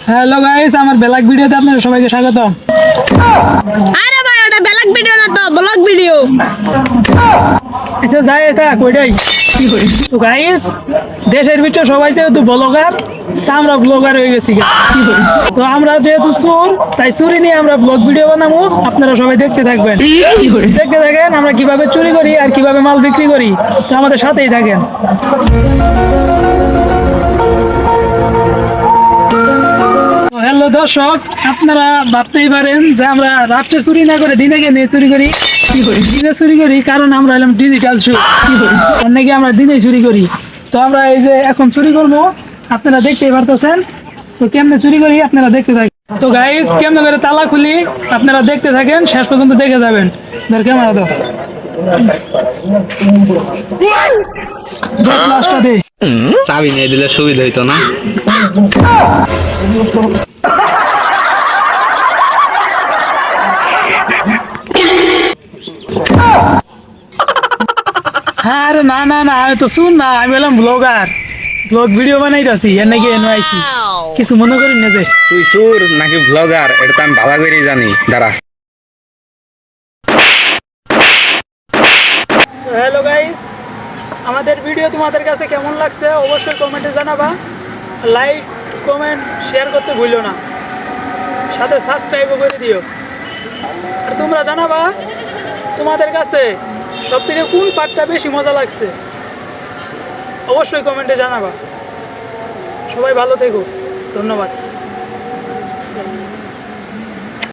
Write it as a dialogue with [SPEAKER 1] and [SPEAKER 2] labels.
[SPEAKER 1] Hello guys, আমার blog ভিডিওতে আপনাদের সবাইকে স্বাগতম।
[SPEAKER 2] আরে ভাই ওটা ব্লগ ভিডিও না তো ব্লগ ভিডিও।
[SPEAKER 1] আচ্ছা যাই এটা কইটাই কি করি তো গাইস, দেশের ভিতরে সবাই যেহেতু ব্লগার, তা আমরা ব্লগার হয়ে গেছি কি করি। তো আমরা যেহেতু চোর, তাই চুরি নিয়ে আমরা ব্লগ ভিডিও বানাবো। আপনারা সবাই দেখতে থাকবেন, কি করি দেখতে থাকেন আমরা কিভাবে চুরি করি আর কিভাবে মাল বিক্রি করি। তো আমাদের সাথেই থাকেন। হ্যালো দর্শক, আপনারা ভাবতেই পারেন যে আমরা রাত্রে চুরি না করে দিনে গিয়ে চুরি করি। কি করি দিনে চুরি করি, কারণ আমরা এলাম ডিজিটাল চোর। কি করি এর নাকি আমরা দিনে চুরি করি। তো আমরা এই যে এখন চুরি করবো, আপনারা দেখতেই পারতেছেন। তো কেমনে চুরি করি আপনারা দেখতে থাকেন। তো গাইস, কেমনে করে তালা খুলি আপনারা দেখতে থাকেন, শেষ পর্যন্ত দেখে যাবেন। ধর ক্যামেরা দাও, গ্লাসটা দে।
[SPEAKER 3] চাবি নিয়ে দিলে সুবিধা হইতো না?
[SPEAKER 1] হ্যাঁ আরে না না না, আমি তো শুন না, আমি বললাম ব্লগার, ব্লগ ভিডিও বানাইতাছি এর নাকি এনে আইছি। কিছু মনে করি না যে
[SPEAKER 3] তুই সুর নাকি ব্লগার, এটা তো আমি ভালো করেই জানি। দাঁড়া।
[SPEAKER 1] হ্যালো গাইস, আমাদের ভিডিও তোমাদের কাছে কেমন লাগছে অবশ্যই কমেন্টে জানাবা। লাইক কমেন্ট শেয়ার করতে ভুলো না, সাথে সাবস্ক্রাইবও করে দিও। আর তোমরা জানাবা তোমাদের কাছে সবথেকে কোন পার্টটা বেশি মজা লাগছে, অবশ্যই কমেন্টে জানাবা। সবাই ভালো থেকো, ধন্যবাদ।